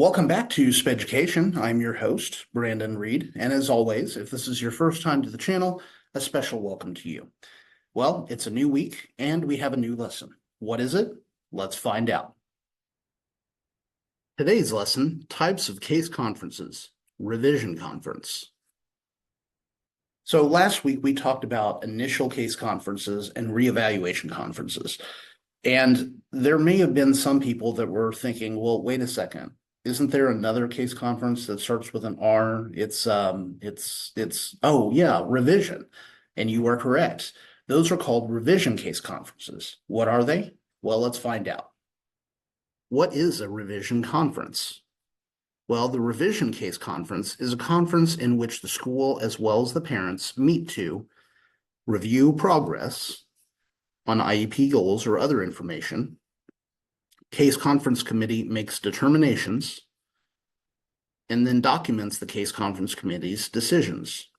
Welcome back to Speducation. I'm your host, Brandon Reed, and as always, if this is your first time to the channel, a special welcome to you. Well, it's a new week, and we have a new lesson. What is it? Let's find out. Today's lesson, types of case conferences, revision conference. So last week we talked about initial case conferences and reevaluation conferences. And there may have been some people that were thinking, well, wait a second. Isn't there another case conference that starts with an R? Oh yeah, revision. And you are correct. Those are called revision case conferences. What are they? Well, let's find out. What is a revision conference? Well, the revision case conference is a conference in which the school as well as the parents meet to review progress on IEP goals or other information. Case conference committee makes determinations and then documents the case conference committee's decisions.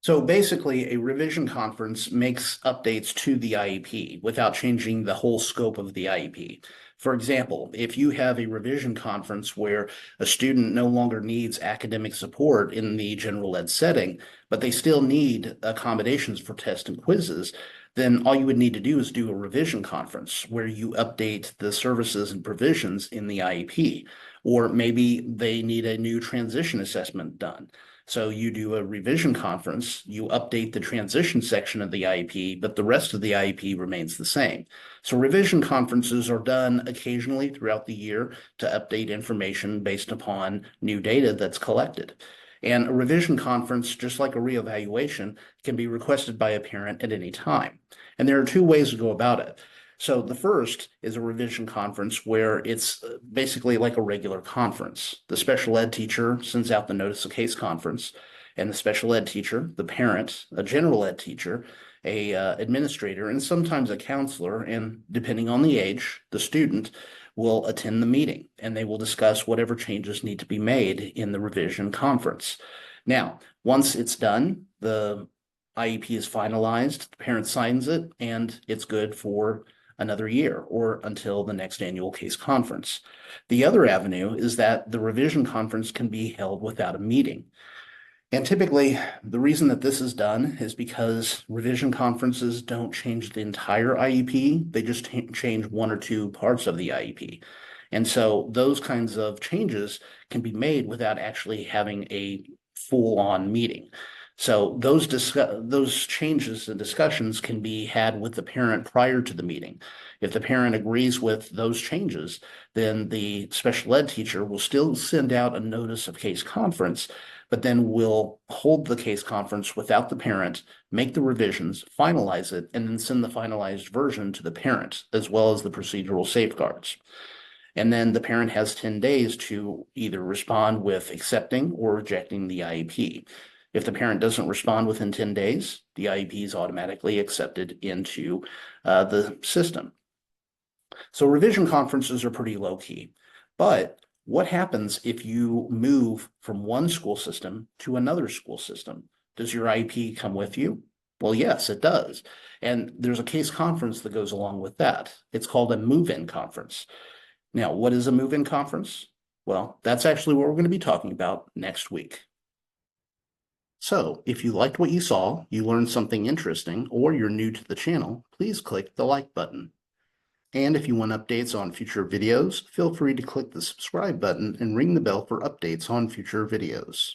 So basically, a revision conference makes updates to the IEP without changing the whole scope of the IEP. For example, if you have a revision conference where a student no longer needs academic support in the general ed setting, but they still need accommodations for tests and quizzes, then all you would need to do is do a revision conference where you update the services and provisions in the IEP. Or maybe they need a new transition assessment done. So you do a revision conference, you update the transition section of the IEP, but the rest of the IEP remains the same. So revision conferences are done occasionally throughout the year to update information based upon new data that's collected. And a revision conference, just like a reevaluation, can be requested by a parent at any time. And there are two ways to go about it. So the first is a revision conference where it's basically like a regular conference. The special ed teacher sends out the notice of case conference, and the special ed teacher, the parent, a general ed teacher, a administrator, and sometimes a counselor, and depending on the age, the student will attend the meeting, and they will discuss whatever changes need to be made in the revision conference. Now, once it's done, the IEP is finalized, the parent signs it, and it's good for another year or until the next annual case conference. The other avenue is that the revision conference can be held without a meeting. And typically, the reason that this is done is because revision conferences don't change the entire IEP, they just change one or two parts of the IEP. And so those kinds of changes can be made without actually having a full-on meeting. So those changes and discussions can be had with the parent prior to the meeting. If the parent agrees with those changes, then the special ed teacher will still send out a notice of case conference, but then will hold the case conference without the parent, make the revisions, finalize it, and then send the finalized version to the parent, as well as the procedural safeguards. And then the parent has 10 days to either respond with accepting or rejecting the IEP. If the parent doesn't respond within 10 days, the IEP is automatically accepted into the system. So revision conferences are pretty low key. But what happens if you move from one school system to another school system? Does your IEP come with you? Well, yes, it does. And there's a case conference that goes along with that. It's called a move-in conference. Now, what is a move-in conference? Well, that's actually what we're going to be talking about next week. So if you liked what you saw, you learned something interesting, or you're new to the channel, please click the like button. And if you want updates on future videos, feel free to click the subscribe button and ring the bell for updates on future videos.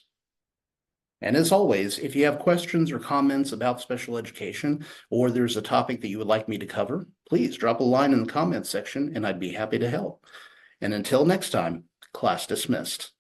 And as always, if you have questions or comments about special education, or there's a topic that you would like me to cover, please drop a line in the comments section and I'd be happy to help. And until next time, class dismissed.